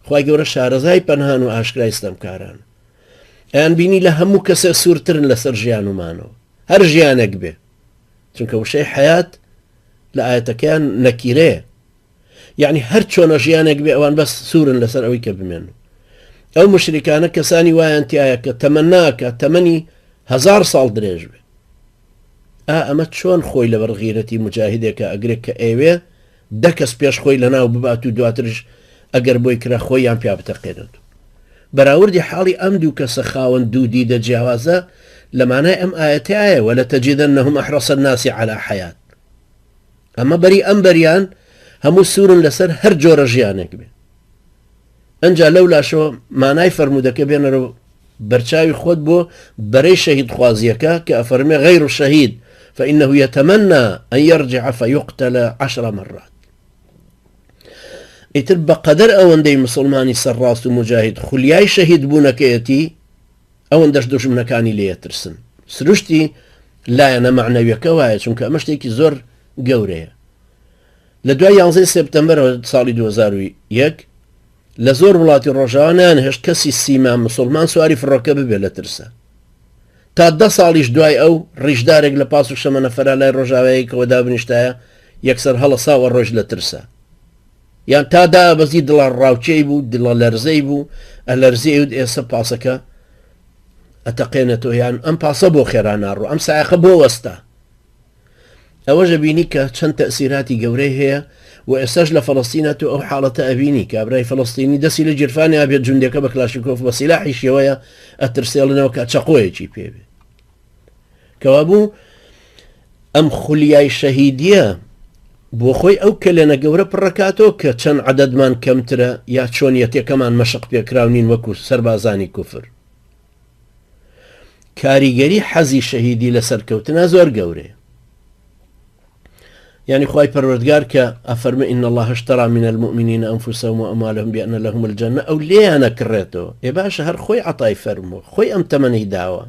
خوای گەورە شارەزای پەنهان و ئاشکرای ستەمکاران ئەیان بینی لە هەموو کەسێ سوورترن لەسەر ژیان ومانەوە هەر ژیانێک بێ چونکە وشەی حەیات لە ئاەتەکەیان نەکیرەیە یعنی هەر چۆنە ژیانێک بێ ئەوان بەس سوورن لەسەر ئەوەی کە بمێن ئەو مشریکانە کەسانی وایان تایە کە تەمەناکە تەمەنی 1000 ساڵ درێژ بێ ئەمە چۆن خۆی لە بەرغیرەتی مجاهدێکە ئەگرێت کە ئێوێ 10 کەس پێش خۆی لەناو ببات و دواترش ئەگەر بۆی کرا خۆیان پیا بتەقێنێت بەراوردی حاڵی ئەم دوو کەسە خاوەن دوو دیدە جیاوازە لەمانای ئەم ئاەتایە وەلەتەجیدەنەهم ئەحرەص الناس على حەیات ئەمە بەری ئەم بەریان هەموو سوورن لەسەر هەر جۆرە ژیانێک بێ ئەنجا لەو لاشەوە مانای فەرمودەکە بێنەرەوە بەرچاوی خۆت بۆ بەرەی شەهید خوازیەکە کە ئەفەرمێ غەیر الشەهید فإنه يتمنى أن يرجع فيقتل 10 مرات ئیتر بەقەدەر ئەوەندەی مسلمانی سەرڕاست و مجاهد خولیای شەهید بوونەکەیەتی ئەوەندەش دوژمنەکانی لێترسن سروشتی لایەنە معنەویەکە وایە چونکە ئەمە شتێکی زۆر گەورەیە لە دوای 11 سپتەمبەر ساڵی 2001 لە زۆر وڵاتی ڕۆژاوانیان هێشت کەسی سیما مسلمان سواری فڕۆکە ببێ لە ترسە تا 10 ساڵیش دوای ئەو ڕیژدارێک لە پاس و شەمەنەفەرا لای ڕۆژاوایەکەوە دابنیشتایە یەکسەر هەڵەساوە ڕۆژ لە ترسە یان تادا بەزی دڵە ڕاوچەی بوو دڵە لەرزەی بوو ئەلەرزی ئەود ئێستا پاسەکە ئەتەقێنێتەوە یان ئەم پاسە بۆ خێرا ناڕوو ئەم سایەخە بۆ وەستا ئەوەژە بینی کە چەند تەسیراتی گەورەی هەیە و ئێستاش لە فەڵەستینە تو ئەو حاڵەتە ئەبینی کابرای فەڵەستینی دەستی لە جیرفانی ئابێت جوندەکە بە کلاشیکۆف بە سیلاحی شێوەیە ئەترسێڵنەوە کە چەقۆیەکی پێبێ کەوا بوو ئەم خولیای شەهیدیە بۆ خۆی ئەو کلێنە گەورە پڕەکاتەوە کە چەند عەدەدمان کەمترە یا چۆنیەتێکەمان مەشق پێکراونین وەکو سەربازانی کوفر کاریگەری حەزی شەهیدی لە سەرکەوتنە زۆر گەورەیە يعني خواهي پروردگار كا أفرمي إن الله اشترى من المؤمنين أنفسهم وأموالهم بأن لهم الجنة أو ليه أنا كريتو يا باشا هر خوي عطاي فرمو خوي أم تمني دعوة